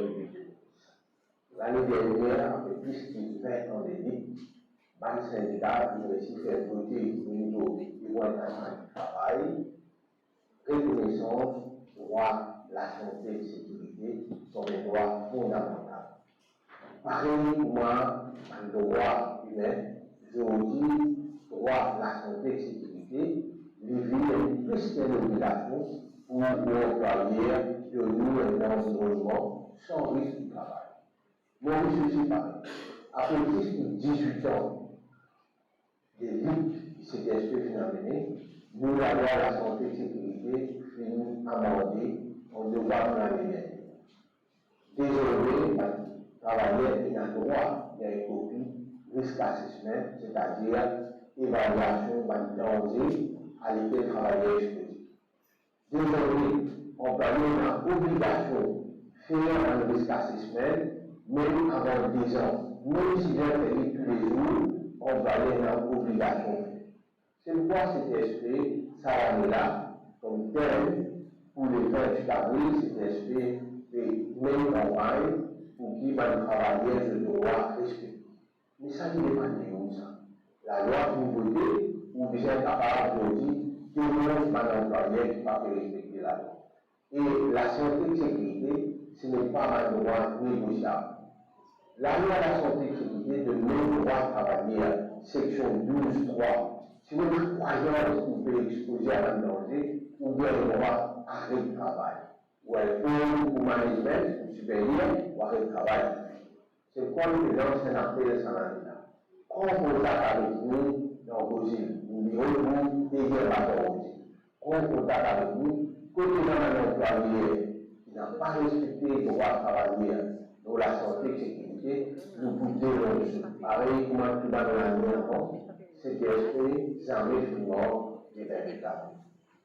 public. L'année dernière, avec plus de 20 ans d'édite, le syndicat a réussi à faire voter au niveau du encadrement du travail, reconnaissance, droit, la santé et sécurité sont des droits fondamentaux. Pareil, moi, un droit humain, je vous dis, droit, la santé et sécurité, les villes plus qu'une obligation pour employer de nous un environnement sans risque de travail. Moi, je suis pareil. Après plus de 18 ans de lutte qui s'est finalement, nous, la loi la santé et sécurité, finit amendée en devoir de la lumière. Désormais, travailleur qui a le droit à une copie risk assessment, c'est-à-dire évaluation du danger à l'état travailleur exposé. Désormais, employeur a l'obligation de faire un risk assessment, même avant 10 ans. Même si j'ai fait tous les jours, employeur a l'obligation. C'est pourquoi cet aspect, ça va là, comme thème, pour les 28 avril, cet aspect de même campagne pour qui va travailler le droit respecté. Mais ça n'est pas néo, ça. La loi pour voter, ou bien capable de dire que nous un employé qui va respecter la loi. Et la santé et sécurité, ce n'est pas un droit négociable. La loi de la santé et sécurité de même droit de travailler, section 12.3, si vous êtes croyance vous pouvez exposer à un danger, ou bien le droit à arrêt de travail. Ou elle peut, ou management, ou supérieur, ou arrêt de travail. C'est quoi le président, c'est un appel salarial. Prends contact avec nous dans vos îles. Nous dirons, déjà la volonté. Prends contact avec nous. Côté dans un employé qui n'a pas respecté le droit de travailler dans la santé et sécurité, nous pouvons dénoncer. Pareil, comment tout va dans la nuit encore. C'est esprit, jamais finiment des véritables.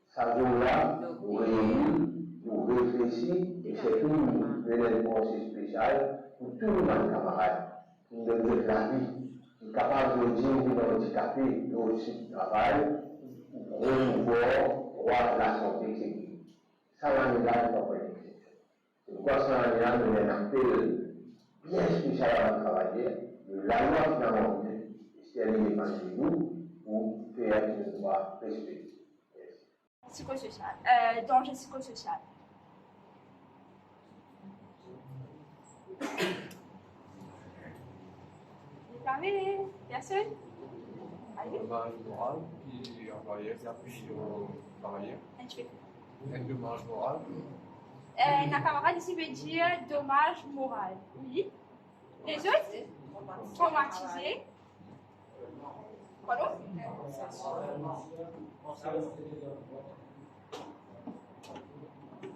Ça jour-là, nous réunissons, nous réfléchissons, et c'est tout un conseil spécial pour tous nos camarades qui nous donnent la vie, qui sont capables de dire que nous handicapés de aussi travail, pour promouvoir droit de la santé et sécurité. Ça va nous là, nous pas exception. C'est pourquoi ça va nous là, nous avons un appel bien spécial à travailler, la loi finalement, c'est elle est pas chez nous, pour faire une loi respectée. Psychosocial, danger psychosocial. Déclaré, personne? Allez. Dommage moral qui employé qui appuie au travailleur. Un dommage moral. La camarade ici veut dire dommage moral. Oui. Les autres? Traumatisés. Pardon?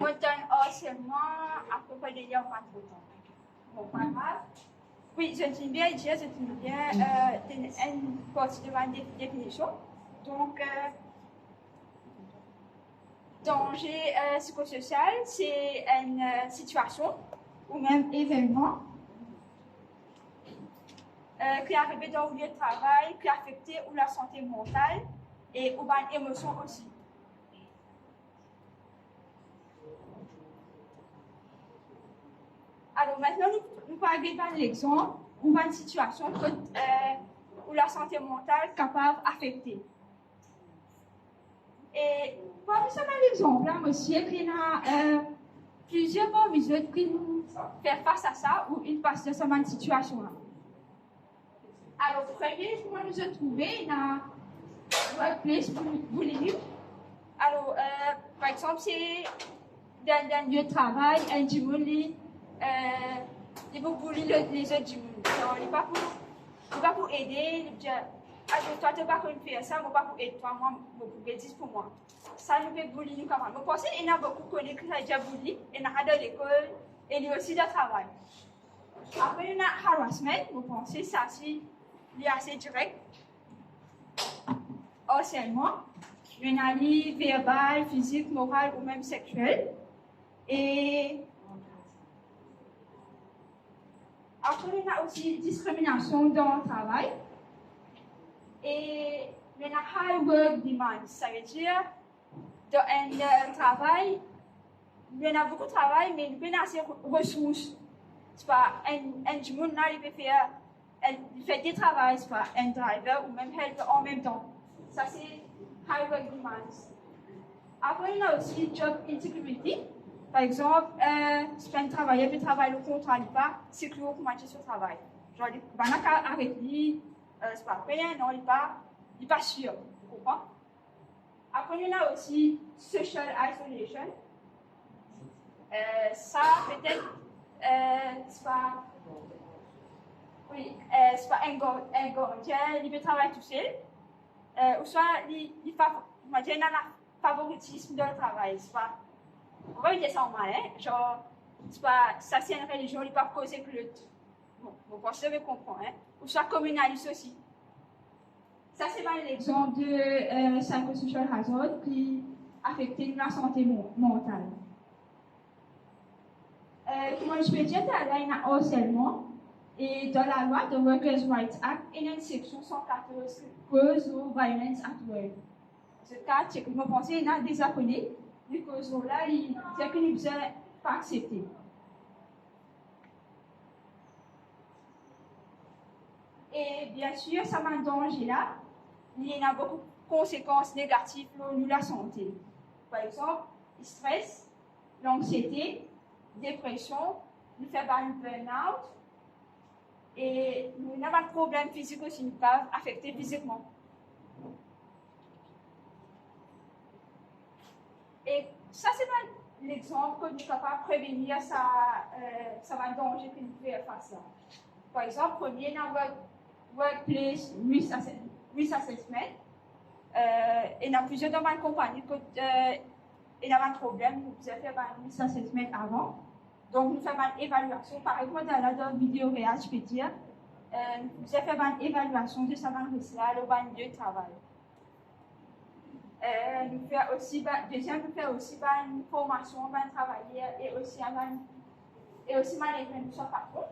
On donne harcèlement à peu près de dire pas trop de temps. Bon, pas mal. Oui, je tiens bien à dire, je tiens bien une partie de ma définition. Donc, danger psychosocial, c'est une situation ou même événement qui est arrivé dans le lieu de travail, qui a affecté ou la santé mentale et ou bien l'émotion aussi. Alors maintenant, nous parlons d'un exemple ou d'une situation où la santé mentale est capable d'affecter. Et parmi ça, un exemple, là, monsieur, il y a plusieurs mesures qui nous font face à ça ou une passe de cette situation-là. Alors, premier, comment nous avons trouvé dans workplace bullying. Alors, par exemple, c'est dans un lieu de travail, un bully, il faut bully les autres du monde. Il n'est pas pour aider, il dit, toi, tu n'as pas pu faire ça, moi, pas pour aider toi, moi, je peux dire pour moi. Ça nous fait bully nous quand même. Je pense qu'il y a beaucoup de collègues qui ont déjà bully, il y en a dans l'école, et il y a aussi dans le travail. Après, il y a harassment, je pense que ça, c'est assez direct. Harcèlement, il y en a verbal, physique, moral ou même sexuel. Et après, il y a aussi discrimination dans le travail. Et il y a high work demand, ça veut dire dans un travail, il y en a beaucoup de travail, mais il y a assez de ressources c'est pas un du monde là, il fait des travaux, c'est pas un driver ou même helper en même temps. Ça, c'est high work demands. Après, il y a aussi job insecurity. Par exemple, si un travailleur peut travailler le contrat, il n'est pas sécure pour matcher son travail. Genre, il va pas arrêter lui, c'est pas rien, non, il n'est pas sûr. Vous comprenez? Après, il y a aussi social isolation. Ça, peut-être, c'est pas. Oui, c'est pas un gardien, il peut travailler tout seul. Ou soit, il y a un favoritisme dans le travail. C'est pas. On va dire ça en mal, hein? Genre, c'est pas. Ça, c'est une religion, il n'est pas causé que l'autre. Bon, vous pensez que vous comprenez, hein? Ou soit communaliste aussi. Ça, c'est pas l'exemple de psychosocial hazard qui affecte la santé mentale. Comment je peux dire, il y a un harcèlement. Et dans la loi, the Workers' Rights Act, il y a une section 114 qui cause violence at work. Ce cas, c'est que vous pensez, il y a des abonnés, mais cause là, il c'est qu'ils ne sont pas acceptés. Et bien sûr, ça m'a danger là, il y a beaucoup de conséquences négatives pour la santé. Par exemple, le stress, l'anxiété, dépression, nous fait un burn-out, et nous avons un problème physique aussi, nous peuvent affecter physiquement. Et ça, c'est l'exemple que nous sommes capables de prévenir ça va danger que nous pouvons faire ça. Par exemple, premier, dans workplace risk assessment, il y a plusieurs dans ma compagnie il y a un problème, nous avons fait un risk assessment avant. Donc, nous faisons une évaluation. Par exemple, dans la vidéo réelle, je peux dire, nous avons fait une évaluation de ce risque-là, le lieu de travail. Nous faisons aussi, deuxième, nous faisons aussi une formation, un travailler et aussi management de son patron.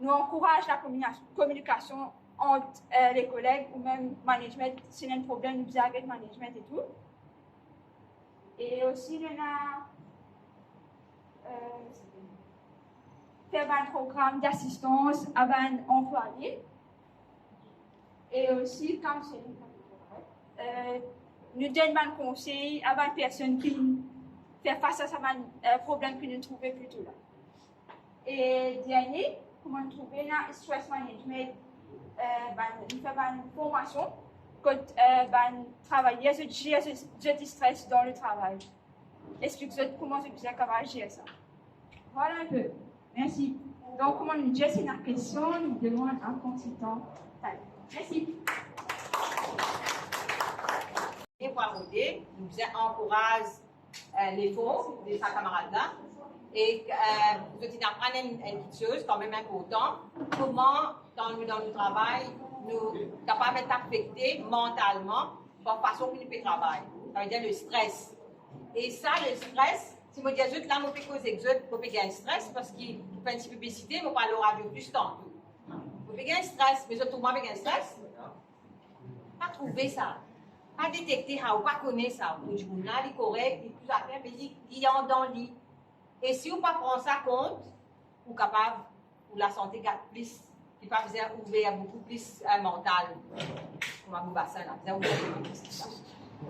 Nous encourageons la communication entre les collègues ou même management, s'il y a un problème, nous avons avec management et tout. Et aussi, il y a faire un programme d'assistance à un employé et aussi counseling. Nous donnons un conseil à une personne qui fait face à un problème que nous trouvons plutôt là. Et dernier, comment trouver un stress management, nous faisons une formation pour travailler sur le stress dans le travail. Explique-moi comment je peux gérer ça. Voilà un peu. Merci. Donc, comment nous disons, c'est une question, nous demandons un consultant. Merci. Et pour aborder, nous encourageons l'effort de sa camarade-là. Et nous apprenons une petite chose quand même importante, comment dans le travail, nous sommes capables d'être affectés mentalement par façon que nous pouvons travailler. Ça veut dire le stress. Et ça, le stress, si je dis que là, je peux causer un stress parce qu'il fait une publicité, je parle au radio plus tantôt. Je peux un stress, mais je trouve moi avec un stress. Pas trouver ça. Pas détecter ça, ou pas connaître ça. Le journal est correct, il est plus à faire, mais il est en dans le lit. Et si vous ne prenez pas ça compte, vous êtes capable, pour la santé plus, qui va vous ouvrir beaucoup plus mental. Comme à Boubassin, là, vous ouvrir beaucoup plus que ça.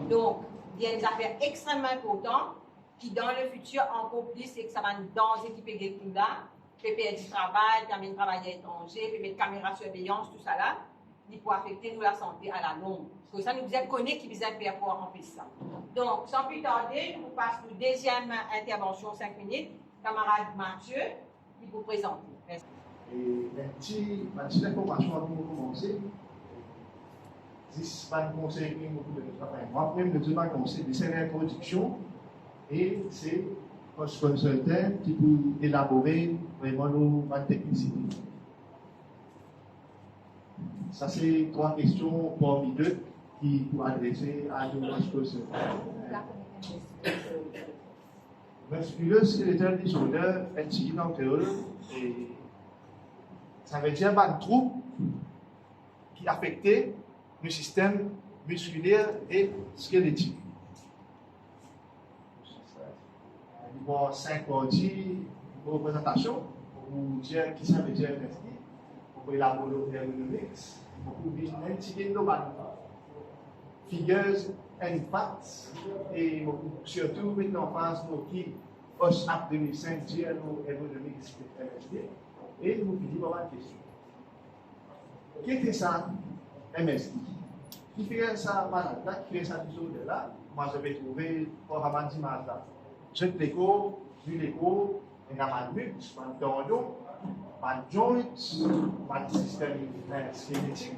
Donc, il y a des affaires extrêmement importantes qui, dans le futur, encore plus, c'est que ça va nous danger qui peut être là. Peut perdre du travail, terminer de travailler à l'étranger, peut mettre caméra de surveillance, tout ça là. Il peut affecter nous la santé à la longue. Parce que ça nous connaît qui besoin de faire pour remplir ça. Donc, sans plus tarder, je vous passe la deuxième intervention, 5 minutes. Camarade Mathieu, il vous présente. Merci. Et une petite information avant de commencer. C'est pas un conseil qui est beaucoup de travail. Moi, même le deuxième conseil, c'est une introduction et c'est un consultant qui peut élaborer vraiment nos technicité. Ça, c'est 3 questions parmi 2 qui pour adresser à nos consultants. Musculoskeletal disorder, et ça veut dire un trouble qui affecte le système musculaire et squelettique. Il y a 5 parties de représentation. pour dire qui ça veut dire MSD, pour élaborer l'ergonomics, pour bien intégrer nos figures and facts, et surtout mettre en face nos qui OSHAP 2005 dit nos ergonomics MSD, et nous finissons par la question. Qu'est-ce que ça, MSD? Qui fait ça, malade, qui fait ça toujours de là? Moi, je vais trouver pour Ramadi Mazda. Je vais l'écho, vu l'écho, et un mux, un tendon, un joint, un système squelettique.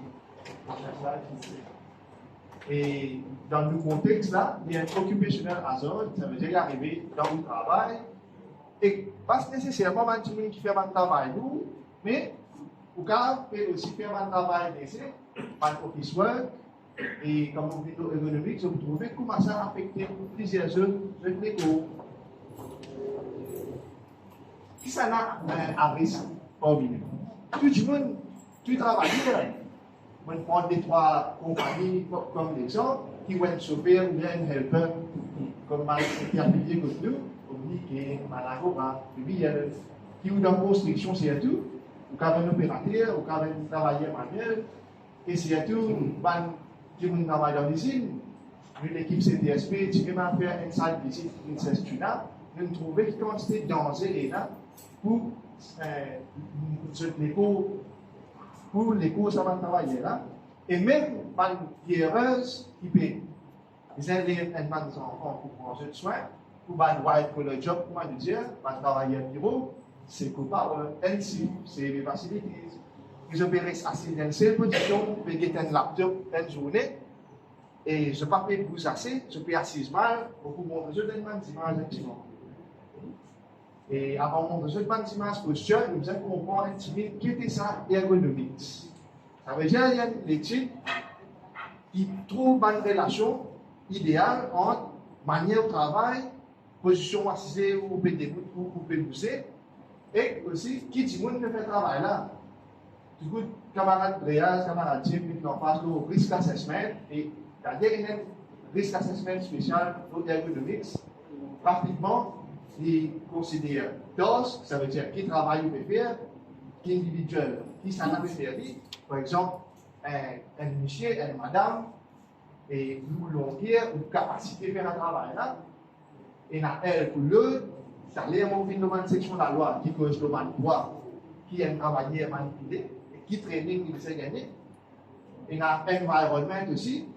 Et dans le contexte là, il y a un occupationnel hazard, ça veut dire arriver dans le travail. Et pas nécessairement un petit qui fait un travail lourd, mais vous pouvez aussi faire un travail d'essai, un office work. Et comme on dit dans l'économie, vous trouvez comment ça affecte plusieurs zones de l'éco. Qui ça n'a à risque parmi nous? Tout le monde, tout travaille. On prend des trois compagnies comme l'exemple, qui vont sauver ou bien un helper, comme intermédiaire comme nous, comme Niké, Malagora, Biel, qui ont dans la construction, c'est tout. Ou avez un opérateur, ou avez un travailleur manuel, et c'est tout, qui travaille dans l'usine, l'équipe CTSP, qui va faire une salle de visite, une session-là, nous trouvons une quantité de danger là pour l'écho, ça va travailler là. Et même par les erreurs qui peuvent les élèves et les enfants pour prendre soin, pour pour le job, comment dire, pour travailler au bureau, c'est coupable, c'est les facilités. Ils opèrent assis dans cette position, vous pouvez un laptop une journée, et je ne peux pas vous assis, je peux assis mal, pour vous montrer je donne une image effectivement. Et avant de montrer une image posture, nous allons comprendre un petit peu qui était ça ergonomique. Ça veut dire qu'il y a une étude qui trouve une relation idéale entre manière de travail, position assise ou pouvez bouger, et aussi qui dit que fait travail là. Du coup, camarade Bréas, camarade Jim, nous en face le risk assessment et la dernière risk assessment spécial pour l'ergonomics. Pratiquement, il considère DOS, ça veut dire qui travaille ou peut faire, qui individuel, qui s'en a fait. Par exemple, un monsieur, une madame, et nous voulons dire une capacité de faire un travail là, et la elle pour l'autre, ça l'air mon fin de section de la loi qui cause le droit, qui aime travailler et manipuler. Qui training il s'est gagné. Et dans l'environnement aussi,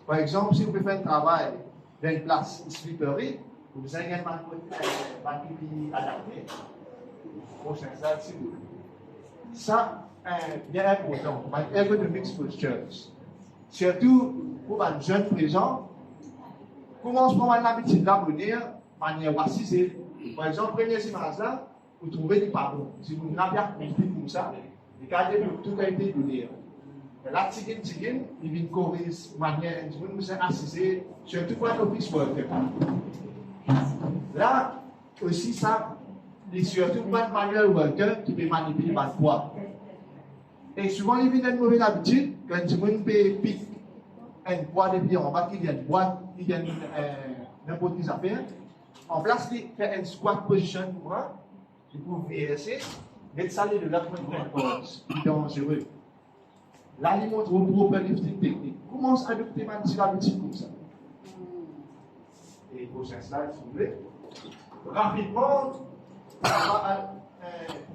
par exemple, si vous pouvez faire un travail dans une place slippery, vous avez un pipi adapté, prochain stade, c'est vous. Ça, bien important, ergonomics postures. Surtout pour un jeune présent, commence par l'habitude d'abonner de manière assise. Par exemple, première image là, vous trouvez des pardons. Si vous n'avez pas compris comme ça, les cas de tout a été donné. La tigine, il vient corriger de manière, vous êtes assisé, surtout pour l'office worker. Là, aussi, ça, c'est surtout pour un manual worker qui peut manipuler par le poids. Et souvent, il vient une mauvaise habitude, quand tu peux piquer un poids de pied en bas, qui vient de boîte, qui vient n'importe quelle affaire. En place, il fait un squat position pour moi, il peut VSC. Mettre ça de la cause, c'est dangereux. Là, il montre un proper lifting technique. Commence à adopter ma petite habitude comme ça. Et prochain slide, s'il vous plaît. Rapidement,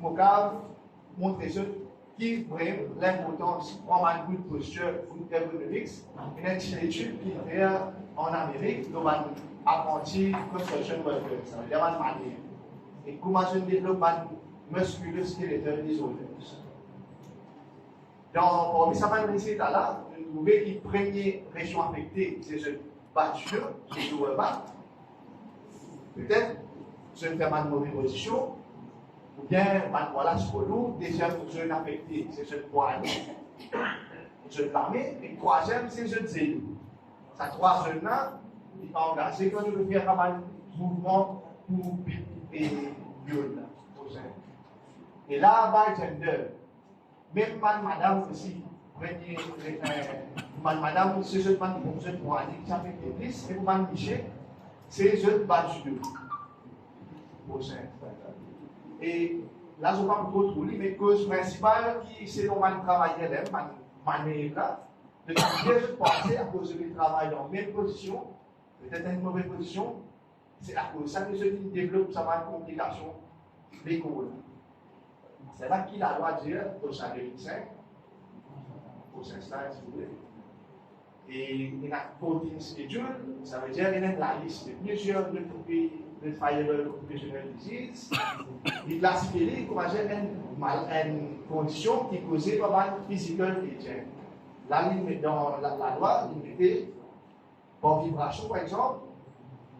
on va montrer ce qui vraiment l'importance en un coup de posture pour ergonomics. Une étude qui est faite en Amérique, dans l'apprenti construction worker. Ça veut dire en manière. Et comment se développe musculo-squelettal disorders. Dans les savants résultats là, vous trouvez que les premières régions affectées, c'est ce battu, ce lower back. Peut-être, je vais faire ma mauvaise position, ou bien, voilà, ce lourd, deuxième zone affectée, c'est ce poignet, ce l'armée, et troisième, c'est ce zéro. Ces trois zones-là, ils sont engagés quand je veux faire un mouvement pour et gueule. Et là, by gender, même madame aussi, madame, c'est je demande pour je pour aller, ça fait des listes, et pour m'afficher, c'est je bats du. Et là, je ne vais pas trop trop, mais la cause principale qui c'est qu'on va travailler là, manœuvre là, de je pensais à cause du travail dans la même position, peut-être une mauvaise position, c'est à cause de ça que ceux qui développent ça va une complication l'école. C'est là qu'il a le droit de dire au sein de l'INSEC, au sein si vous voulez. Et il y a 14 schedule, ça veut dire qu'il y a la liste de plusieurs de Viral Occupational Disease. Il classifie comme une condition qui causait pas mal de physical agent. Là, dans la loi, il mettait pour vibration, par exemple,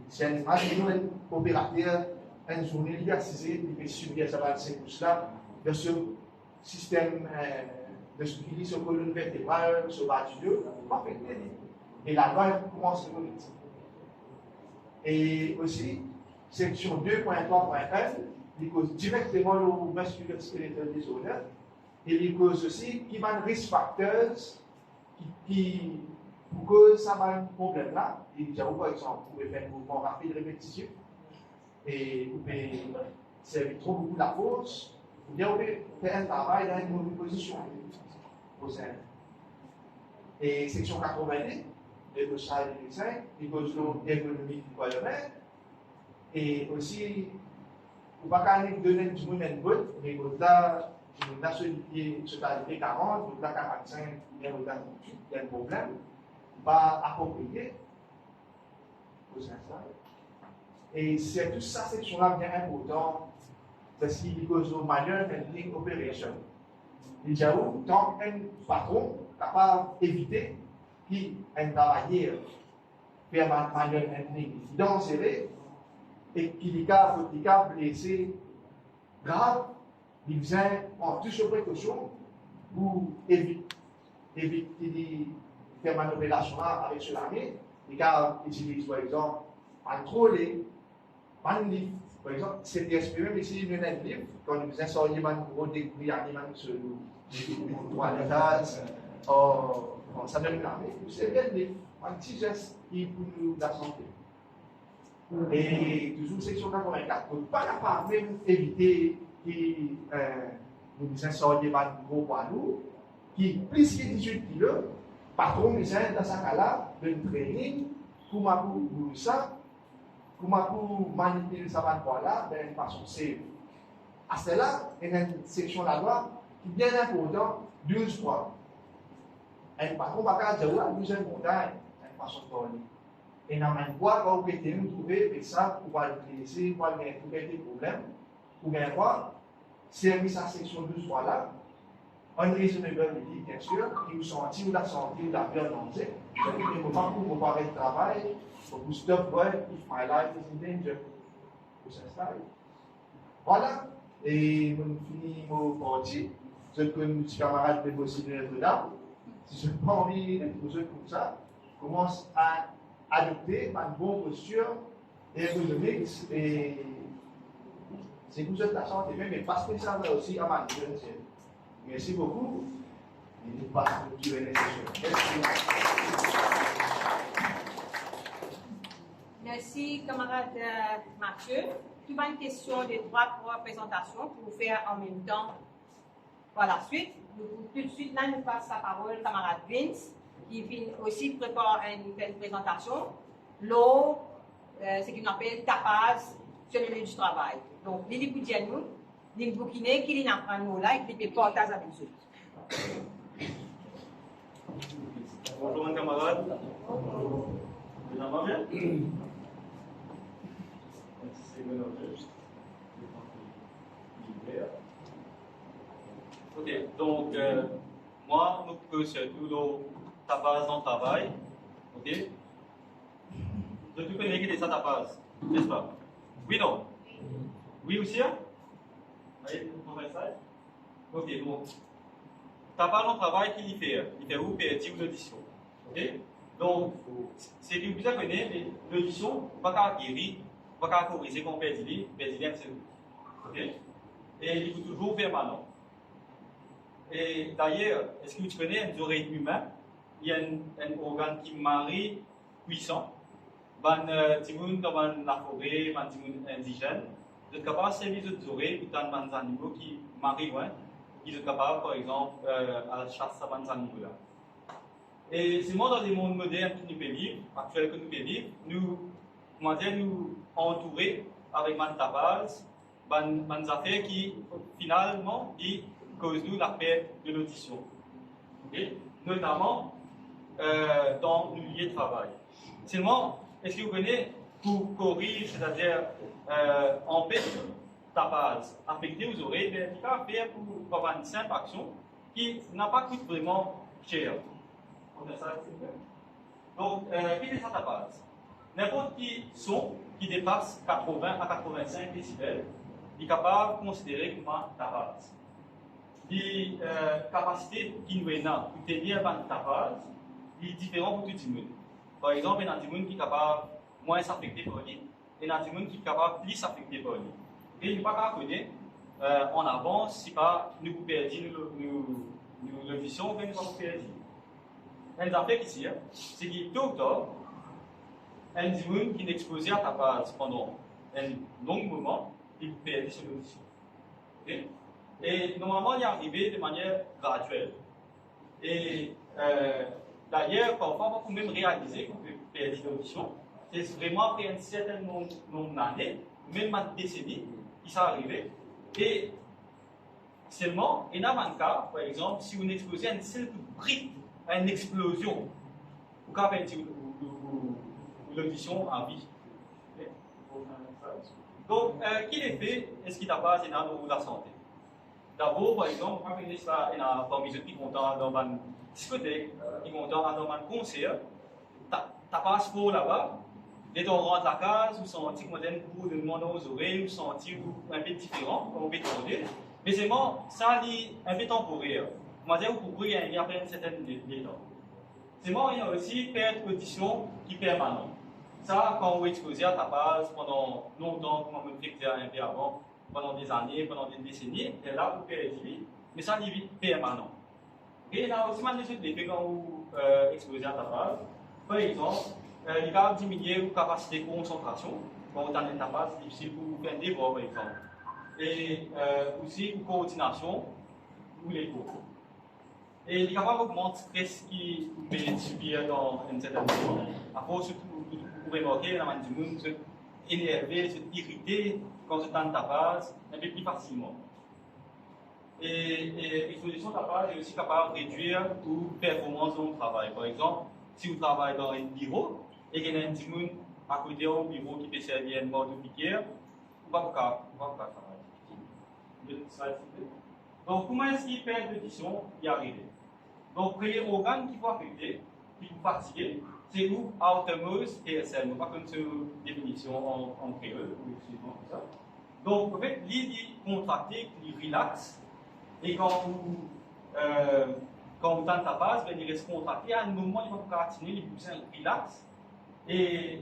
c'est un opérateur, une journée diversifiée, il peut subir ça va ces couches-là, de ce système de ce qui lit sur la colonne vertébrale, sur le bas du dos, pas fait. Et la loi commence à le dire. Et aussi, section 2.3.1, il cause directement le musculoskeletal disorder, et il cause aussi qui va risk factors qui pour que ça va un problème là. Et par exemple, vous pouvez faire un mouvement rapide répétitif, et vous pouvez servir trop beaucoup de la force, ou bien vous pouvez faire un travail dans une mauvaise position au sein. Et section 82, les dossiers de médecins, il cause l'ergonomie du collègue, et aussi, vous ne pouvez pas donner du monde une botte, mais vous avez celui qui est 40, vous avez 45, il y a un problème, pas approprié aux instants. Et c'est toute cette section-là bien important parce qu'il cause de manual handling operation. Il y a tant qu'un patron capable d'éviter qu'un travailleur fait manual handling dangereux et qu'il est capable de blesser grave, il vient en toute précaution pour éviter de faire manipulation avec ce lamier. Les gars utilisent par exemple un trolley, un livre. Par exemple, c'est même ici, il y a un livre, quand nous faisons sortir un gros débris animal sur le toilette, ça donne lamier. C'est un livre, un petit geste qui pour nous la santé. Et toujours section 84, pour ne pas capable même éviter que nous faisons sortir un gros poids lourd, qui plus que 18 kg, patron besoin dans sa cas-là de training pour ça, pour manipuler ça là d'une façon safe. À cela, il y a une section de la loi qui est bien importante, 12 fois. Un patron va pas dire ouais, nous avons montagne, d'une façon de parler. Et dans une fois, quand vous pouvez nous trouver, et ça, pour le plaisir, pour trouver des problèmes, pour bien voir, service à section 12 fois là. Unreasonability, bien sûr, qui vous sentit ou la santé ou la peur danger. C'est des moments où vous parlez de travail, vous stop work if my life is in danger. Vous s'installez. Voilà, et nous finissons mon parti. Ce que nos petits camarades peuvent aussi de notre si je n'ai pas envie d'être comme ça, commence à adopter une bonne posture ergonomique et c'est que vous êtes la santé, mais pas spécialement aussi à ma jeune. Merci beaucoup. Et nous passons au Q&A session. Merci, camarade Mathieu. Tu as une question de droit pour présentation pour faire en même temps. Voilà, suite. Tout de suite, là, nous passe la parole au camarade Vince, qui aussi prépare une présentation. L'eau, ce qu'on appelle tapage sur le lieu du travail. Donc, Lili Poudianou, Lili Boukine, qui apprend nous là et qui partage avec nous. Bonjour, mes camarades. Vous allez bien? Ok, donc moi, nous faisons tout le tapage dans le travail. Ok? Je te connais qui est ça tapage, n'est-ce pas? Oui, non? Oui aussi? Allez, on va ça? Ok, donc, tapage dans le travail, qui il fait? Il fait où? PRT ou l'audition. Ok? Donc, c'est que vous connaissez, mais l'audition, pas qu'à guérir, pas qu'à corriger qu'on perd du c'est vous. Ok? Et il faut toujours permanent. Et d'ailleurs, est-ce que tu connais un oreille humain? Il y a un organe qui marie puissant. Ban timoun comme la forêt, ban timoun indigène, vous êtes capable de servir les oreilles pour tant des animaux qui marient loin, qui sont capables, par exemple, à la chasse à ces animaux-là. Et seulement dans les mondes modernes que nous vivons, actuels que nous vivons, nous, comment dire, nous entourés avec des tabacs, des affaires qui, finalement, qui causent nous la perte de l'audition. Okay? Notamment dans le lieu de travail. Seulement, est-ce que vous connaissez, pour corriger, c'est-à-dire empêcher tapage affecté aux oreilles, il faut faire pour avoir une simple action qui n'a pas coûté vraiment cher. Donc, qu'est-ce que ça tapage? N'importe quel son qui dépasse 80 à 85 décibels est capable de considérer comme un tapage. Les capacités qui nous ont pour tenir un tapage est différente pour tout le monde. Par exemple, il y a des gens qui sont capables de moins s'affecter par lui, et il y a des gens qui sont capables de plus s'affecter par lui. Et il ne faut pas connaître en avance si pas nous perdons l'audition ou bien nous pas perdre. Un des affaires ici, c'est que tôt ou tard, un des gens qui est exposé à tapage pendant un long moment, il perd son audition. Okay? Et normalement, il est arrivé de manière graduelle. Et d'ailleurs, parfois, on peut même réaliser qu'on peut perdre l'audition. C'est vraiment après un certain nombre d'années, même une décennie, qui s'est arrivé. Et seulement, il y a un cas, par exemple, si on explose un seul bruit, à une explosion, vous pouvez perdre l'audition en vie. Okay? Donc, quel effet est-ce qu'il n'a pas dans la santé? D'abord, par exemple, quand on est là, parmi ceux qui sont dans une discothèque, qui sont dans un concert, tu passes pour là-bas, dès qu'on rentre à la case, vous sentez que vous avez demandé aux oreilles, vous sentez un peu différent, un peu tourné. Mais c'est bon, ça est un peu temporaire. On va dire que vous pouvez y après une certaine temps. C'est bon, il y a aussi perte d'audition qui est permanente. Ça, quand vous exposez à ta base pendant longtemps, comme on fait un peu avant, pendant des années, pendant des décennies, et là, vous perdez, mais ça est permanent. Et il y a aussi mal des effets quand vous exposez à ta base. Par exemple, il va diminuer vos capacités de concentration. Quand vous avez ta base, c'est difficile pour vous faire des voix, par exemple. Et aussi une coordination ou les cours. Et il est capable d'augmenter le stress qui peut subir dans une certaine moment. Après, surtout, vous pouvez remarquer, la du monde se énerver, se irriter quand vous êtes dans ta base, un peu plus facilement. Et l'exposition de la base est aussi capable de réduire vos performances dans le travail. Par exemple, si vous travaillez dans un bureau et qu'il y a un petit monde à côté d'un bureau qui peut servir un mode de piqueur, vous ne pouvez pas travailler. Donc, comment est-ce qu'il perd l'audition y arriver? Donc, le premier organe qui faut affecter, qui faut fatiguer, c'est vous, outermost PSL. Nous ne pas comme une définition en créole, ou excusez-moi, tout ça. Donc, en fait, l'idée contracté, il relaxe, et quand vous tentez la base, il reste contracté. À un moment, il va vous carotiner, les poussins relaxent, et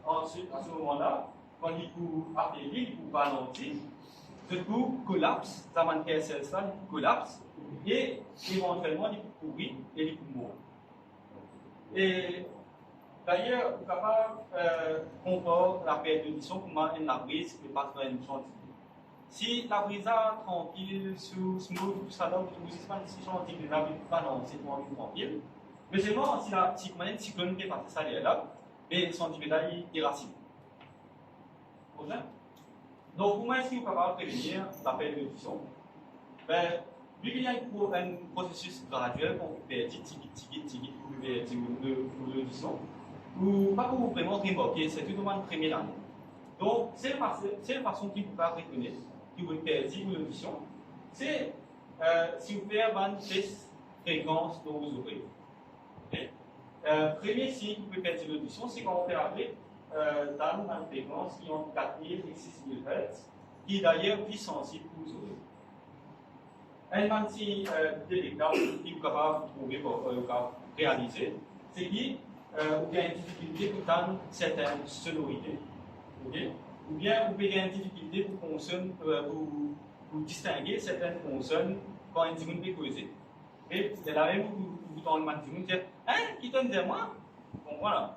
ensuite, à ce moment-là, quand il vous affaiblit, il vous ralentit, ce coup collapse, ça manque PSL, ça collapse, et éventuellement, il peut courir et il peut mourir. Et d'ailleurs, vous êtes capable de comparer la perte d'audition comme une brise qui passe dans une chantier. Si la brise est tranquille, smooth, tout ça, là, vous ne pas si chantier, mais la brise pas non, c'est tranquille. Mais seulement si la cyclone qui passe ça là, mais son dividende est racine. Donc, comment est-ce que vous êtes capable de prévenir la perte d'audition? Ben, vu qu'il y a un processus graduel qu'on peut tigit pour l'audition, ou pas pour vous vraiment remarquer, c'est tout le monde première année. Donc, c'est la façon qui vous va reconnaître que vous perdez l'audition, c'est si vous faites une test fréquence dans vos oreilles. Okay? Premier signe que vous pouvez perdre l'audition, c'est quand on fait appeler dans une fréquence qui ont 4000 et 6000 Hz, qui est d'ailleurs plus sensible pour vos oreilles. Un petit détecteur qui est capable de trouver pour réaliser, c'est qu'il y a une difficulté pour entendre certaines sonorités. Okay? Ou bien vous avez une difficulté pour distinguer certaines consonnes quand un petit monde peut causer. C'est là même où vous entendez un petit monde dire « Hein, qui t'en dit moi ?» Bon, voilà.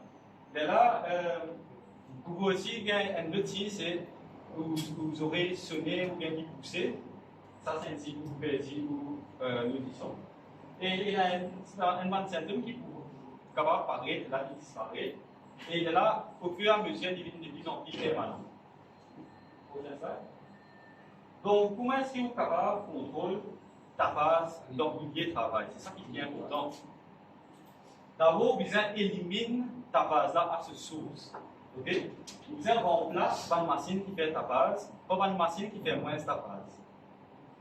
Mais là, vous pouvez aussi gagner un autre signe, c'est vous aurez sonné ou bien dit poussé, ça c'est un signe que vous perdez ou l'audition. Et il y a un symptôme qui est capable de parler, de là il disparaît. Et il est là, au fur et à mesure, il devient de plus en plus permanent. Donc, comment est-ce que vous êtes capable de contrôler ta base dans le milieu de travail? C'est ça qui est important. D'abord, vous éliminez ta base là à ce source. Okay? Vous remplace une machine qui fait ta base par une machine qui fait moins ta base.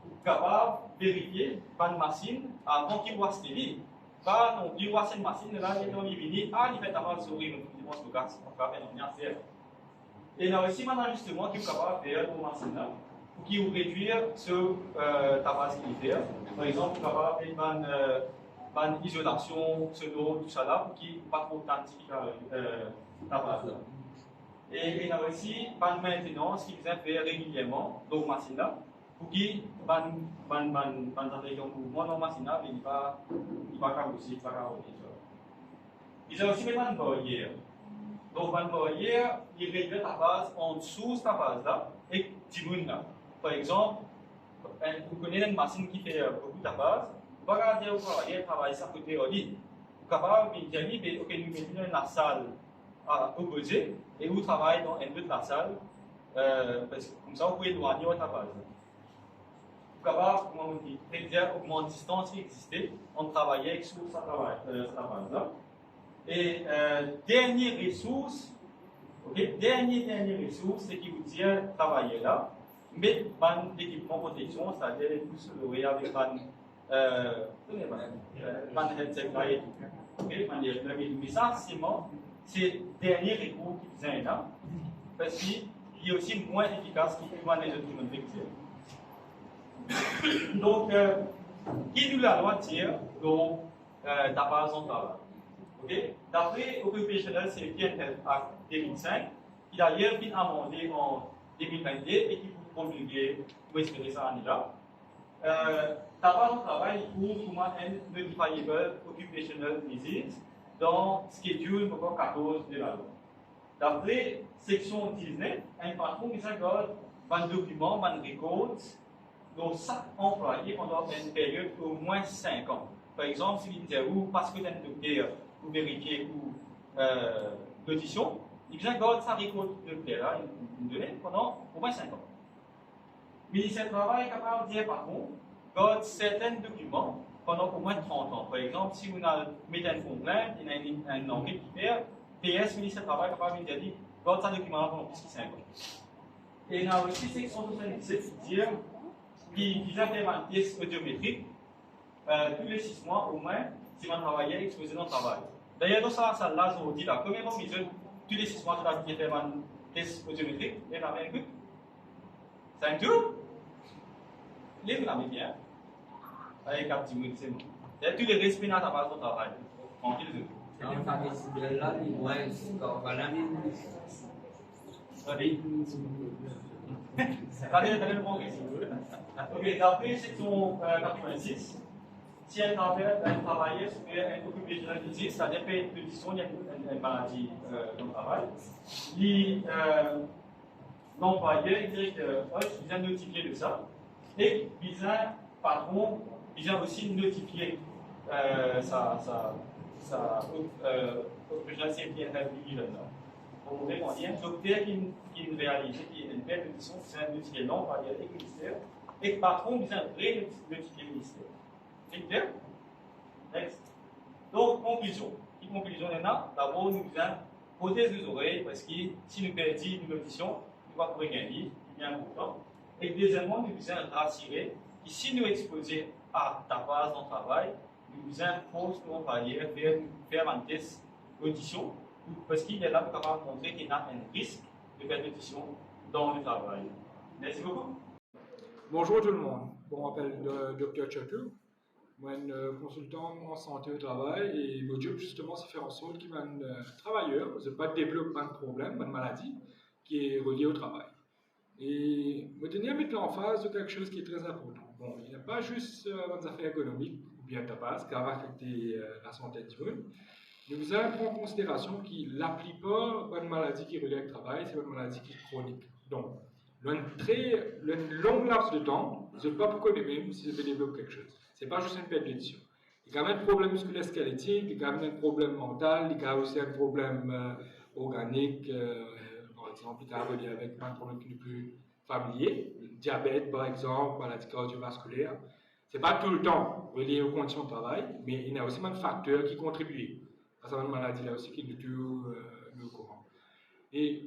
Vous êtes capable de vérifier une machine avant qu'il voit ce qu'il dit. Pas non plus voir cette machine là, il est venu, il fait ta base sur lui, il pense que c'est un faire. Et il y a aussi un ajustement qui est capable de faire pour la machine là, pour qu'il vous réduire ce ta base qu'il fait. Par exemple, vous êtes capable de faire une isolation sonore, tout ça là, pour qu'il n'y ait pas trop de ta base là. Et il y a aussi une maintenance qui vient faire régulièrement dans la machine là, pour qu'il y ait un mouvement dans la machine là, mais il ne va pas aussi, il ne va pas rouler. Il y a aussi une barrière. Donc, une barrière, il réduit ta base en dessous de ta base là, et diminue là. Par exemple, vous connaissez une machine qui fait beaucoup de ta base, vous regardez au travail ça côté au lit. Vous êtes capable de dire, ok, nous mettons dans la salle à opposer et vous travaillez dans un peu de la salle, parce que comme ça vous pouvez éloigner votre base. Vous êtes capable, comment on dit, de augmenter la distance qui existait en travaillant sur sa base là. Et dernière ressource, okay, dernière ressource, c'est qui vous dit travailler là, mais un équipement de protection, c'est-à-dire tout ce que avec un headset là et tout. Mais ça, c'est dernier recours qui vient là, parce qu'il est aussi moins efficace que les autres métiers. Donc, qui nous la loi tire dans ta base en travail? Okay? D'après Occupational Safety and Health Act 2005, qui d'ailleurs été amendé en 2022 et qui vous promulguer, vous espérez ça en là. Ta base de travail couvre comment un notifiable occupational disease dans schedule numéro 14 de la loi. D'après section 19, un patron qui s'accorde un document, un record, dans chaque employé pendant une période d'au moins 5 ans. Par exemple, si vous dites, parce que vous êtes un docteur, pour vérifier ou l'audition, il vient garder sa record de là, une donnée pendant au moins 5 ans. Le ministère du Travail est capable de dire par contre, garde certains documents pendant au moins 30 ans. Par exemple, si vous mettez une complainte, il y a une enquête qui fait, PS, le ministère du Travail est capable de dire, garde ce document pendant plus de 5 ans. Et il y a aussi section 77 qui dit, qui vient faire un test audiométrique tous les 6 mois au moins, si on travaillait exposé dans le travail. D'ailleurs, dans ça, là, on dit là, combien de fois, tous les 6 mois, tu as fait un test audiométrique, et la même 5 jours? Les vous l'avez bien. Avec 4 petits mots, c'est bon. Et tous les respects dans ta base de travail. Tranquille. Dans ta décision-là, il doit être T'as le bon risque. Ok, d'après section 86, si un travailleur sur un occupational disease, c'est-à-dire que l'audition, il y a une maladie dans le travail, l'employeur, il dit que je viens notifier de ça, et il vient, patron, il vient aussi notifier sa occupational safety and health vigilance. Pour montrer qu'on dit un docteur qui est une réalité, qui est une belle audition, c'est un notifier l'employeur et le ministère, et le patron vient notifier le ministère. C'est clair? Next. Donc, conclusion. Une conclusion, d'abord, nous devons protéger les oreilles parce que si nous perdons une audition, nous allons pouvoir gagner, c'est bien important. Et deuxièmement, nous devons rassurer que si nous exposons à ta base de travail, nous devons forcer nos employés à faire un test d'audition parce qu'il est là pour montrer qu'il y a un risque de perdre l'audition dans le travail. Merci beaucoup. Bonjour tout le monde. Bon, on m'appelle Dr. Chatou. Moi, je suis consultant en santé au travail et mon job justement c'est faire en sorte qu'il y ait un travailleur ne pas développer un problème, une maladie qui est reliée au travail. Et je tenais à mettre l'emphase de quelque chose qui est très important. Bon, il n'y a pas juste des affaires économiques ou bien ta base qui va affecter la santé du monde. Mais vous avez prendre en considération que la plupart des maladies qui relèvent du travail, c'est une maladie qui est chronique. Donc, une longue laps de temps, je ne sais pas pourquoi même si je développe quelque chose. Ce n'est pas juste une perte d'édition. Il y a quand même un problème musculo-squelettique, il y a quand même un problème mental, il y a aussi un problème organique, par exemple, il y a relié avec un problème qui est plus familier, diabète par exemple, maladie cardiovasculaire. Ce n'est pas tout le temps relié aux conditions de travail, mais il y a aussi un facteur qui contribue à cette maladie-là aussi qui est tout le courant. Et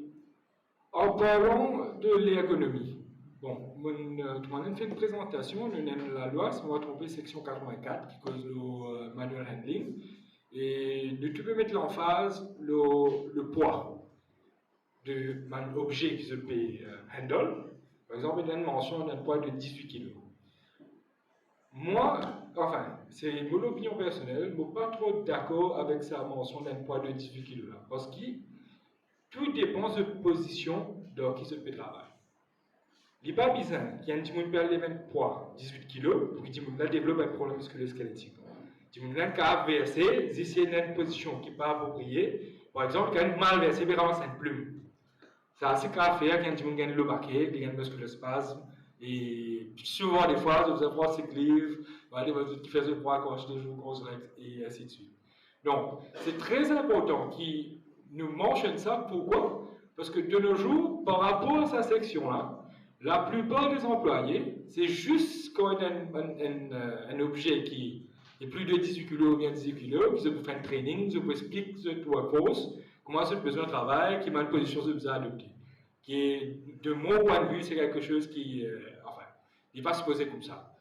en parlant de l'ergonomie, bon, on a fait une présentation, on a la loi, si on va trouver section 84 qui cause le manual handling, et tu peux mettre l'emphase le poids de l'objet qui se peut handle. Par exemple, il y a une mention d'un poids de 18 kg. Moi, enfin, c'est mon opinion personnelle, je ne suis pas trop d'accord avec sa mention d'un poids de 18 kg là, parce que tout dépend de la position de qui se peut travailler. Il n'est pas bizarre qu'il y ait un petit monde qui perd les mêmes poids, 18 kg, pour qu'il développe un problème musculo-squelettique. Si vous avez un cas versé, si il y a une position qui n'est pas appropriée, par exemple, quand il mal versé, il ramasse une plume. C'est assez grave faire quand il y a le baquet, il y a un musculospasme, et souvent, des fois, vous avez un cycle livre, qui fait le poids quand je joue grosse règle, et ainsi de suite. Donc, c'est très important qu'il nous mentionne ça. Pourquoi? Parce que de nos jours, par rapport à sa section-là, la plupart des employés, c'est juste quand il y a un objet qui est plus de 18 kg ou bien 18 kg, qui se peut faire un training, qui peut expliquer ce workforce, comment ce besoin de travail, qui m'a une position de besoin adopter. Qui est, de mon point de vue, c'est quelque chose qui, enfin, il va se poser comme ça.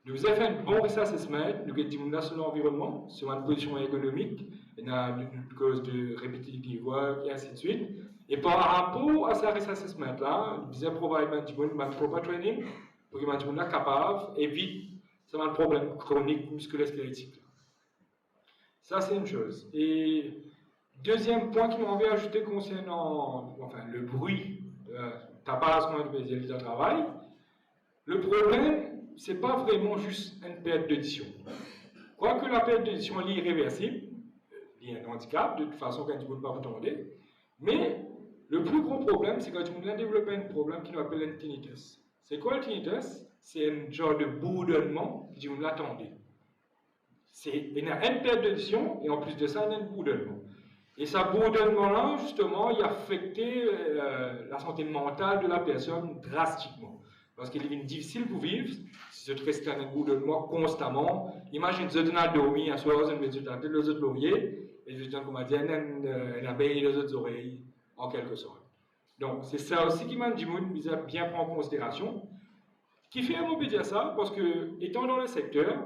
Nous avons fait un bon risk assessment, nous avons dit sur l'environnement, sur une position ergonomique, une cause de repetitive work, et ainsi de suite. Et par rapport à ce risk assessment-là, nous avons providé un proper training pour que nous soyons capables d'éviter un problème chronique musculo-squelettique. Ça, c'est une chose. Et deuxième point qui m'a envie d'ajouter concernant enfin, le bruit, tabassement de travail, le problème, ce n'est pas vraiment juste une perte d'audition. Quoique la perte d'audition est irréversible, il y a un handicap, de toute façon, quand tu ne peux pas vous entendre, mais le plus gros problème, c'est quand tu peux développer un problème qui nous appelle un tinnitus. C'est quoi le tinnitus? C'est un genre de bourdonnement que tu l'attendais. Il y a une perte d'audition et en plus de ça, il y a un bourdonnement. Et ce bourdonnement-là, justement, il a affecté la santé mentale de la personne drastiquement. Parce qu'il est difficile pour vivre si tu restes un bourdonnement constamment. Imagine que tu as dormi un soir, tu as les autres lauriers, et je dis, comme dire, une abeille les autres oreilles, en quelque sorte. Donc, c'est ça aussi qui m'a dit, bien prendre en considération. Qui fait on peut dire ça? Parce que, étant dans le secteur,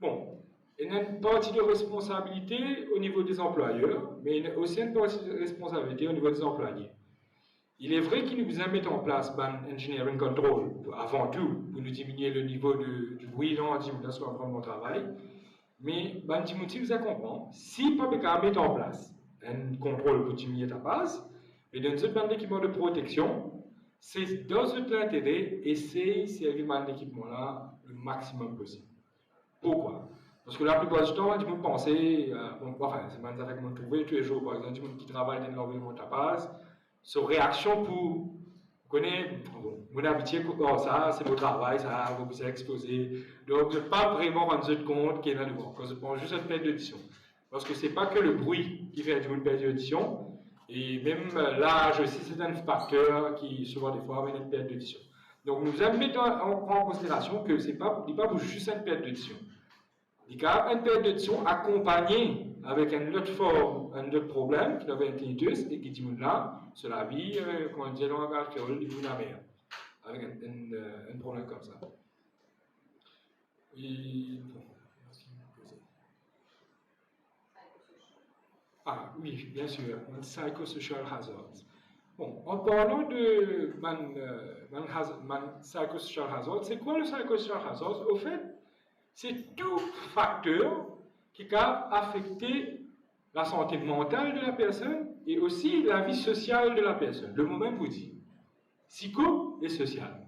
bon, il y a une partie de responsabilité au niveau des employeurs, mais il y a aussi une partie de responsabilité au niveau des employés. Il est vrai qu'ils nous mettent en place un engineering control, avant tout, pour nous diminuer le niveau du bruit dans l'environnement de travail, mais si vous comprenez, si pas mettre en place un contrôle pour diminuer ta base, mais dans un équipement de protection, c'est dans notre intérêt essayer de servir un équipement-là le maximum possible. Pourquoi? Parce que la plupart du temps, tu peux penser, enfin, c'est une affaire que vous trouvez tous les jours, par exemple, des gens qui travaillent dans l'environnement de ta base, sur réaction pour connaître, mon habitude, oh, ça, c'est votre travail, ça, vous êtes exposé. Donc, je ne pas vraiment rendre compte qu'il y a là-dedans. Quand je pense juste à une perte d'audition. Parce que ce n'est pas que le bruit qui fait une perte d'audition, et même l'âge aussi, c'est un facteur qui, souvent, des fois, amène une perte d'audition. Donc, nous mettons en considération que ce n'est pas juste une perte d'audition. Il y a une perte d'audition accompagnée avec une autre forme, un autre problème qui avait un tinnitus et qui dit là, sur la vie, quand on dit dans la créole, il y a mer, avec un problème comme ça. Et, bon, ah oui, bien sûr, un psychosocial hazard. Bon, en parlant de psychosocial hazard, c'est quoi le psychosocial hazard? Au fait, c'est tout facteur qui a affecté la santé mentale de la personne et aussi la vie sociale de la personne. Le mot même vous dit. Psycho et social.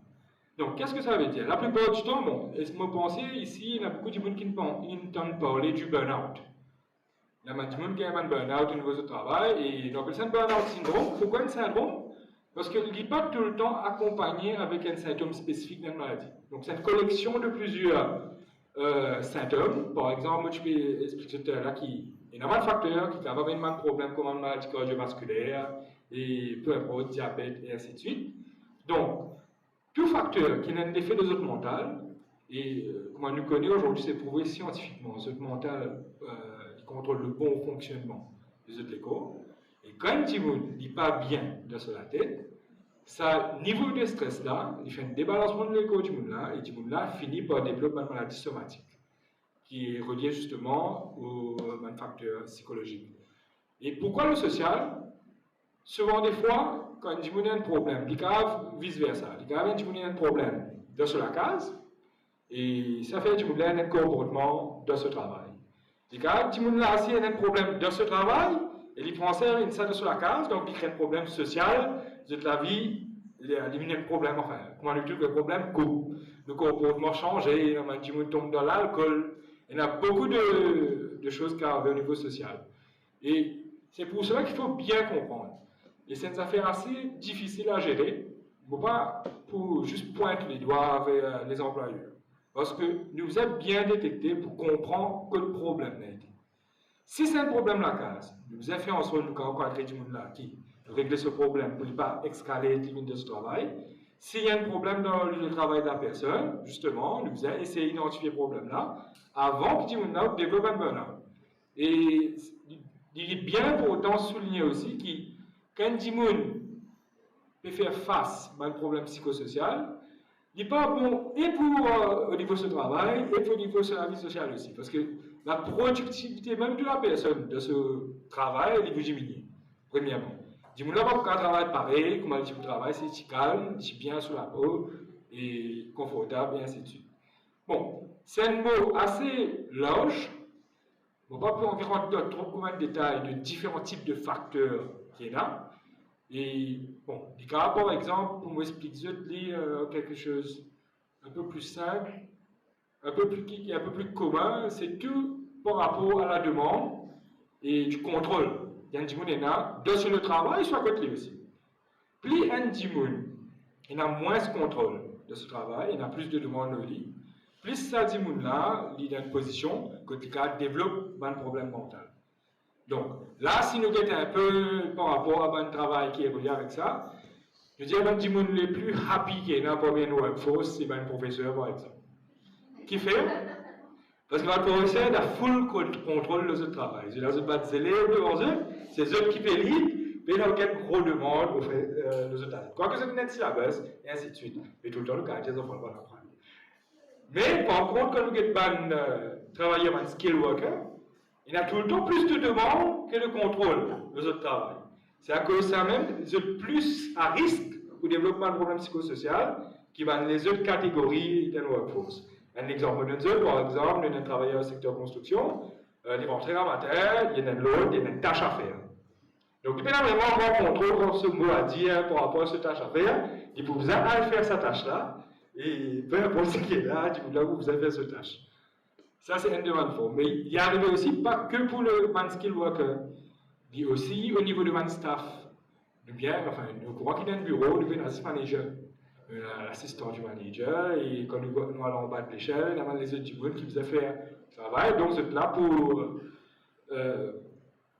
Donc, qu'est-ce que ça veut dire? La plupart du temps, bon, laisse-moi penser, ici, il y a beaucoup de gens qui entendent parler du burn-out. Il y a beaucoup de gens qui ont un burn-out au niveau du travail, et donc, c'est un burn-out syndrome. Pourquoi un syndrome? parce qu'il n'est pas tout le temps accompagné avec un symptôme spécifique d'une maladie. Donc c'est une collection de plusieurs symptômes. Par exemple, je peux expliquer là qu'il y a un facteur qui a un problème comme une maladie cardiovasculaire, et peu importe, diabète, et ainsi de suite. Donc, tout facteur qui a un effet de zone mentale, et comme on nous connaît aujourd'hui, c'est prouvé scientifiquement, zone mentale qui contrôle le bon fonctionnement des autres corps. Et quand un petit monde n'est pas bien dans la tête, ça niveau de stress là, il fait un débalancement de l'écho du monde là, et du monde là finit par développer une maladie somatique, qui est reliée justement aux facteurs psychologiques. Et pourquoi le social? Souvent des fois, quand un petit monde a un problème, il a vice-versa, il a un problème dans la case, et ça fait que tu as un comportement dans ce travail. Et quand tu as un problème dans ce travail, et il prend ça une salle sur la case, donc il crée un problème social de la vie, il élimine un problème, enfin, comment on dit, le problème coupe. Le comportement change, et tu tombe dans l'alcool. Il y a beaucoup de choses qui arrivent au niveau social. Et c'est pour cela qu'il faut bien comprendre. Et c'est une affaire assez difficile à gérer, mais pas pour juste pointer les doigts vers les employeurs. Parce que nous êtes bien détectés pour comprendre que le problème n'est. Si c'est un problème la case, nous avons fait en sorte de rencontrer du monde là qui régler ce problème pour ne pas escaler les limites de ce travail. S'il y a un problème dans le travail de la personne, justement, nous avons essayé d'identifier le problème là avant que du monde là développe un burn-out. Et il est bien pour autant souligner aussi que quand du monde peut faire face à un problème psychosocial, il n'est pas bon et pour au niveau de ce travail et pour au niveau de la vie sociale aussi. Parce que la productivité même de la personne de ce travail, elle est diminuée, premièrement. Du monde là, pas pour un travail pareil, comme elle dit pour le travail, c'est calme, c'est bien sous la peau, et confortable, et ainsi de suite. Bon, c'est un mot assez large. On ne va pas pouvoir rentrer dans trop de détails de différents types de facteurs qu'il y a là. Et bon, par exemple, pour m'expliquer quelque chose un peu plus simple, un peu plus commun, c'est tout par rapport à la demande et du contrôle. Il y a un dimoun là, sur le travail, soit côté aussi. Plus un dimoun, il a moins de contrôle de ce travail, il a plus de demandes au lit. Plus ça dimoun là, il a une position que le cas développe un problème mental. Donc, là, si nous regardons un peu par rapport à un travail qui est relié avec ça, je dirais que les gens les plus happy qui est là pour bien workforce, c'est un professeur, par exemple. Qui fait? Parce que le professeur a full contrôle de ce travail. Il a pas des élèves devant eux, c'est eux qui paient l'île, mais il y a aucune gros demande pour faire les autres tâches. Quoique c'est une syllabus, et ainsi de suite. Mais tout le temps, le cas, les enfants ne vont pas apprendre. Mais par contre, quand nous avons travaillé en skill worker, il y a tout le temps plus de demandes que de contrôle de notre travail. C'est à cause de ça même, ils sont plus à risque pour développer un problème psychosocial qui va dans les autres catégories de la workforce. Un exemple de nous, par exemple, nous travaillons au secteur construction, ils vont très amateur, il y a une load, il y a une tâche à faire. Donc, il peut y avoir vraiment un contrôle comme ce mot à dire par rapport à cette tâche à faire, il faut vous aller faire cette tâche-là, et peu importe ce qui est là, du coup, là où vous avez fait cette tâche. Ça, c'est un demande forme. Mais il y a aussi pas que pour le man skill worker, mais aussi au niveau du man staff. Nous croyons qu'il y a un bureau, nous avons un assistant manager, l'assistant du manager, et quand nous allons en bas de l'échelle, il y a les autres du monde qui vous a fait le travail, donc c'est là pour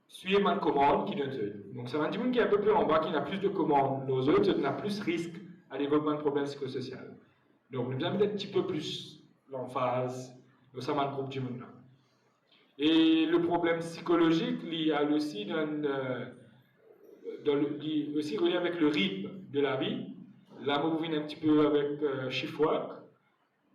suivre une commande qui donne eux. Donc c'est un du monde qui est un peu plus en bas, qui a plus de commandes. Nos autres, on a plus risque à développer un problème psychosocial. Donc nous avons peut-être un petit peu plus l'emphase. Nous sommes un groupe du monde là. Et le problème psychologique, il y a aussi, aussi relié avec le rythme de la vie. Là, vous venez un petit peu avec shift work.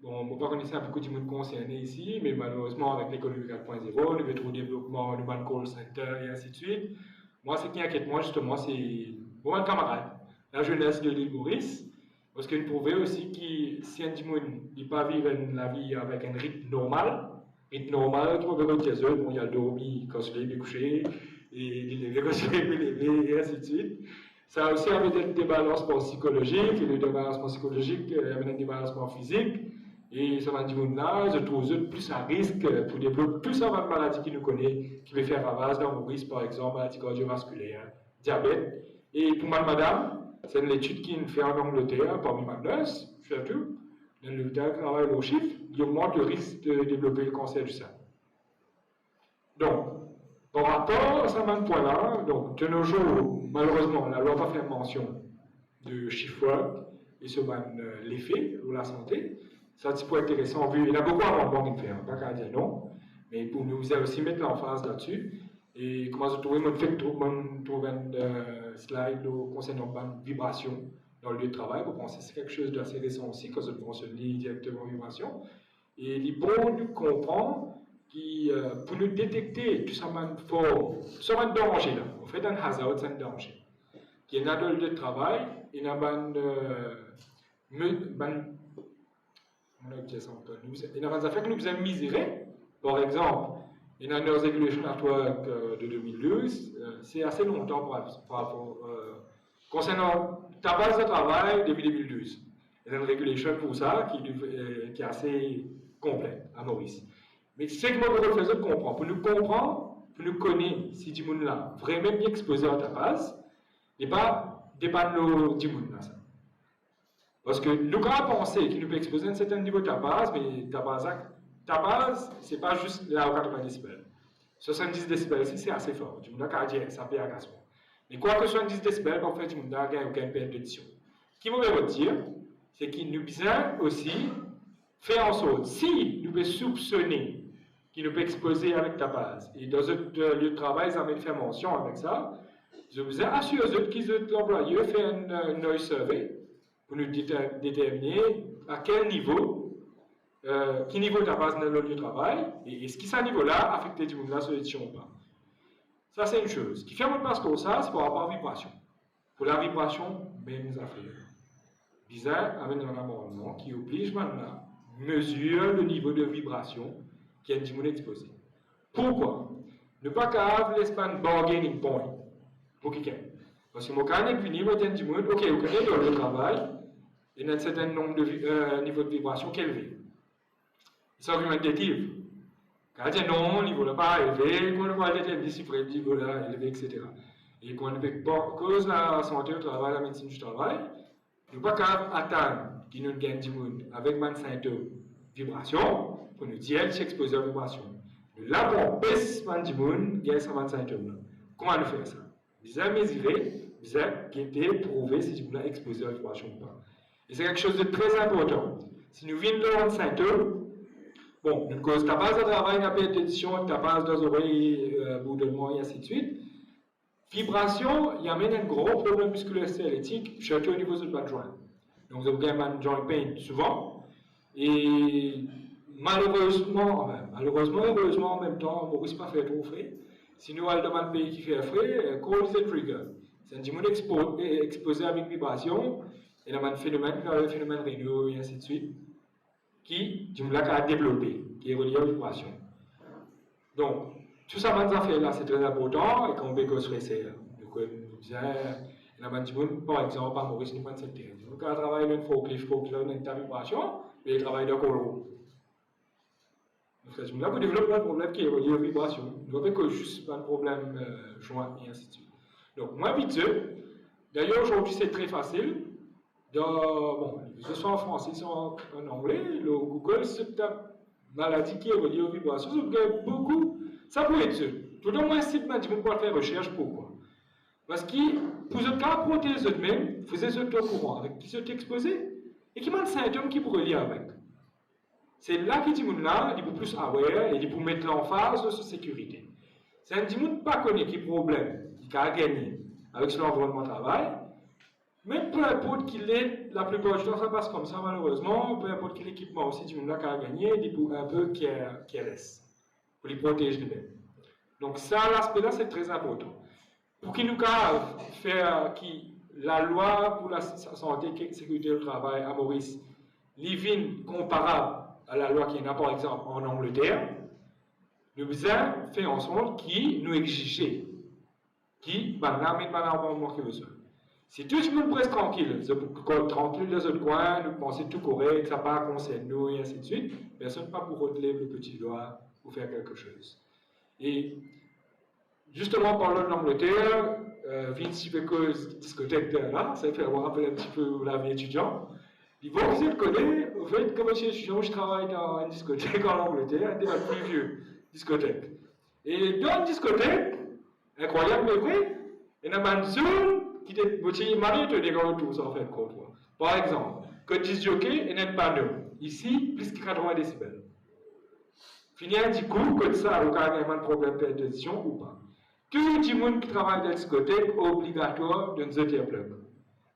Bon, on ne peut pas connaître beaucoup de monde concerné ici, mais malheureusement, avec l'économie 4.0, le métro développement, le man call center et ainsi de suite. Moi, ce qui inquiète moi, justement, c'est mon camarade, la jeunesse de l'île Maurice. Parce qu'il prouvait aussi que si un monde ne peut pas vivre la vie avec un rythme normal, tu peux pas dire bon, il y a le dormi quand il est couché, et il est quand il est levé, et ainsi de suite. Ça a aussi amené un débalancement psychologique, et le débalancement psychologique amène un débalancement physique, et ça va dire là, je trouve plus à risque pour développer plus avant de maladies qui nous connaît, qui peut faire ravage dans Maurice, par exemple, maladie cardiovasculaire, diabète. Et pour madame, C'est une étude qui est faite en Angleterre par Manners, surtout, dans le travail au chiffre, qui augmente le risque de développer le cancer du sein. Donc, par rapport à ce même point-là, donc, de nos jours, malheureusement, la loi n'a pas fait mention de chiffre et sur l'effet ou la santé. Ça, c'est pas intéressant. Il y a beaucoup d'amendements qui faire, pas qu'à dire non, mais pour nous aussi mettre l'emphase là-dessus. Et comment je trouve, trouve un slide concernant la vibration dans le lieu de travail. Vous pensez que c'est quelque chose d'assez récent aussi, quand on mentionne directement vibration. Et il est bon de comprendre que pour nous détecter tout ça, ça va être danger là. En fait, un hasard, c'est un danger. Il y a dans le lieu de travail, il y a des affaires que nous faisons misérer. Par exemple, il y a une Regulation at Work de 2012, c'est assez longtemps par rapport concernant ta base de travail depuis 2012. Il y a une régulation pour ça qui est assez complète à Maurice. Mais c'est que moi, je faisais comprendre. Pour nous comprendre, pour nous connaître si du monde là vraiment bien exposé à ta base, et pas dépendre du monde là. Parce que nous avons pensé qu'il nous peut exposer à un certain niveau de ta base, mais ta base, c'est pas juste là au 80 décibels. 70 décibels, c'est assez fort. Du monde a dire ça peut agacement. Mais quoi que 70 décibels, en fait, du monde a aucune perte d'audition. Ce qui me veut dire, c'est qu'il nous besoin aussi faire en sorte, si nous pouvons soupçonner qu'il nous peut exposer avec ta base, et dans un lieu de travail, ils amènent faire mention avec ça, je vous assure que l'employeur fait un noise survey pour nous déterminer à quel niveau ta base dans le lieu de travail, et est-ce que ce niveau-là affecte du monde la solution ou pas. Ça, c'est une chose. Ce qui fait mon passe comme ça, c'est par rapport à la vibration. Pour la vibration, même affaires. Bizarre amène un amendement qui oblige maintenant mesure le niveau de vibration qui est du monde exposé. Pourquoi? Ne pas qu'avoir l'espace bargaining point pour quelqu'un. Parce que mon cas est fini, moi, du monde, ok, vous connaissez dans le travail, il y a un certain nombre de niveaux de vibration qui est élevé. C'est argumentatif. Quand on dit non, le niveau n'est pas élevé, quand on va déterminer si le niveau est élevé, etc. Et quand on fait cause de la santé au travail, la médecine du travail, nous ne pouvons pas attendre qu'il nous gagne du monde avec 25 de vibration pour nous dire qu'il est exposé à la vibration. Là, pour baisse du monde, il y a 125 de. Comment nous faire ça? Vous avez mesuré, vous avez prouvé si vous l'avez exposé à la vibration ou pas. Et c'est quelque chose de très important. Si nous venons de 25 de, bon, une cause, ta base de travail n'a pas d'édition, ta base des oreilles, bourdonnement et ainsi de suite. Vibration, il y a même un gros problème musculaire squelettique, surtout au niveau de votre joint. Donc, vous avez un joint pain souvent. Et malheureusement, heureusement en même temps, on ne risque pas faire trop frais. Si nous allons dans un pays qui fait frais, cause the trigger. C'est un diamond exposé avec vibration, et il y a un phénomène rénaux et ainsi de suite, qui, a développé, qui est relié à la vibration. Donc, tout ça, là, c'est très important, et qu'on peut construire ça. Donc, il y a un diamond, par exemple, à Maurice, nous avons cette terre. Donc, on travaille dans une forklift, dans une vibration, et il travaille dans le colo. Donc, là, vous développez un problème qui est relié à la vibration. Vous n'avez que juste un problème joint et ainsi de suite. Donc, moi, habitué, d'ailleurs, aujourd'hui, c'est très facile. Bon, que ce soit en français, soit en anglais, le Google, c'est une maladie qui est reliée aux vibrations. Beaucoup, ça peut être ça. Tout le moins, si vous pouvez faire recherche, pourquoi? Parce que, pour ce cas, protéger les autres même, vous êtes au courant avec qui sont exposés et qui ont des symptômes qui vous relient avec. C'est là que les gens là, ils sont plus aware et ils peuvent mettre l'emphase sur sa sécurité. C'est un gens pas connaît qui problème, qui a gagné avec son environnement de travail. Mais peu importe qu'il est, la plupart du temps ça passe comme ça malheureusement, peu importe quel équipement aussi du monde qui a gagné, il faut un peu careless, pour les protéger lui-même. Donc ça, l'aspect-là, c'est très important. Pour qu'il nous faire la loi pour la santé et la sécurité du travail à Maurice, l'IVIN comparable à la loi qui est par exemple en Angleterre, nous devons faire en sorte qu'il nous exige, qui va nous mettre dans le besoin. Si tout le monde reste tranquille dans autres coins, nous pensons tout correct, ça pas concerne nous et ainsi de suite, personne ne va pour relever le petit doigt ou faire quelque chose. Et justement, parlant de l'Angleterre, Vinci Pécose, discothèque là, ça fait avoir rappelé un petit peu la vie étudiante. Ils vont vous êtes connaître, au fait, comme monsieur étudiant, je travaille dans une discothèque en Angleterre, un des plus vieux discothèques. Et dans une discothèque, incroyable mais vrai, il y a une zone qui est moitié mariée de des retours en fait contre. Par exemple, que 10 jockeys et n'est pas nous. Ici, plus que 80 décibels. Finir du coup, que ça, il y a un problème de décision ou pas. Tout le monde qui travaille dans la discothèque obligatoire de nous dire plug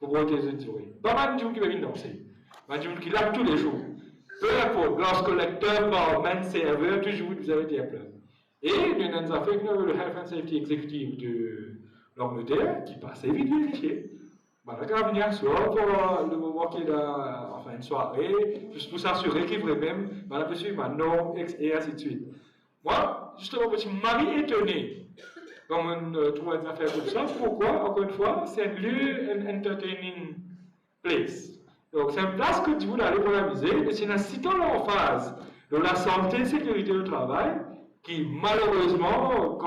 pour protéger les oreilles. Pas mal de gens qui viennent danser. Pas de gens qui lavent tous les jours. Peu importe, lorsque le lecteur, barman, serveur, toujours vous avez des plug. Et nous avons fait le Health and Safety Executive de l'Angleterre qui passait vite vérifier. Voilà, quand on vient soir pour le moment qu'il a, enfin une soirée, juste pour s'assurer qu'il ferait même, voilà, peut suivre un nom, et ainsi de suite. Moi, justement, je suis mari étonné quand on trouve des affaires comme ça. Pourquoi? Encore une fois, c'est un lieu, un entertaining place. Donc, c'est une place que tu veux aller pour l'amuser, mais c'est un site en phase de la santé et sécurité au travail qui, malheureusement,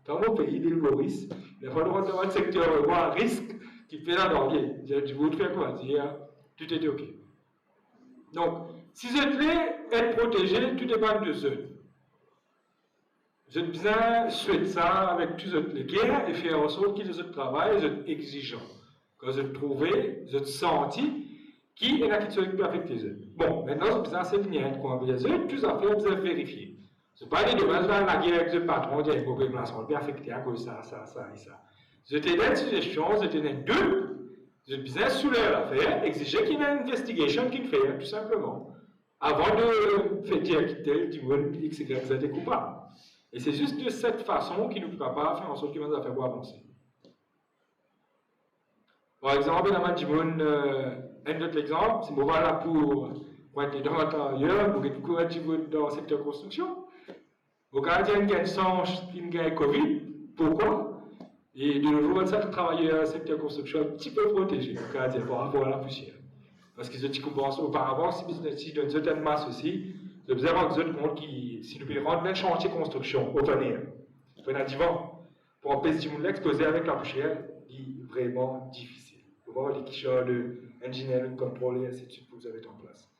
dans mon pays, l'île Maurice, il n'y a pas le droit d'avoir un secteur à risque qui fait la dormir. Je vous fais quoi dire, tout est OK. Donc, si je voulais être protégé, tout dépend de eux. Je bien souhaite ça avec tous les guerres et faire en sorte qu'ils aient travail, ils exigeants. Quand je trouvais, je senti qui est la question qui peut affecter eux. Bon, maintenant, c'est bien qu'on a besoin de tout affaires, vous avez vérifié. Ce n'est pas les dommages dans la guerre avec le patron, il y a une mauvaise place, on peut affecter à cause de ça et ça. Je t'ai donné une suggestion, je t'ai donné deux, je disais sous l'affaire, exiger qu'il y ait une investigation qu'il fait, tout simplement, avant de faire dire qu'il tel, du monde X, Y, Z est coupable. Et c'est juste de cette façon qu'il nous fera pas faire en sorte qu'il va nous faire avancer. Par exemple, il y a un autre exemple, c'est voilà pour être dans l'intérieur, pour être dans le secteur construction. Au Canada, il y a une songe, il y a Covid. Pourquoi? Et de nos jours, ça, travailler dans le secteur construction un petit peu protégé, au Canada, par rapport à la poussière. Parce que je pense auparavant, si dans une certaine masse aussi, je vous avoir des autres comptes qui, si nous pouvons rendre un chantier de construction au tonnerre, on a dit pour empêcher tout le monde d'exploser avec la poussière, c'est vraiment difficile. Pour voir les quicheurs de ingénieurs, de contrôle et ainsi de suite que vous avez en place.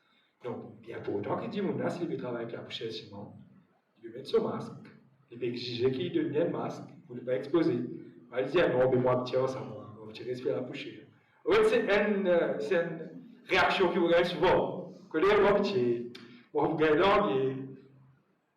Donc, il y a pour autant qu'il dit, là, s'il veut travailler avec la poussière ciment, il veut mettre son masque, il veut exiger qu'il devienne un masque pour ne pas exploser. Il dit, non, mais moi, petit, ça va, on va respirer la poussière. En fait, c'est une réaction qui vous gagne souvent. Que les gens, petit, vous gagnez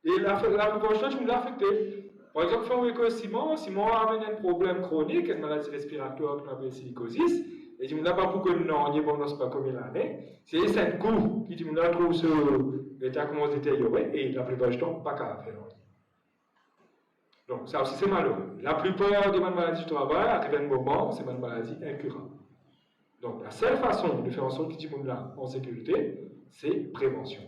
et la plupart du temps, je me l'ai affecté. Par exemple, quand on ciment a un problème chronique, une maladie respiratoire qu'on appelle silicosis, et je me l'ai pas pour que non, il n'est pas comme il l'année. C'est un coup qui me l'a trouvé sur l'état comment se détériorer, et la plupart du temps, pas qu'à faire. Donc, ça aussi, c'est malheureux. La plupart des maladies du travail, à un moment, c'est une maladie incurable. Donc, la seule façon de faire en sorte que tu es là en sécurité, c'est prévention.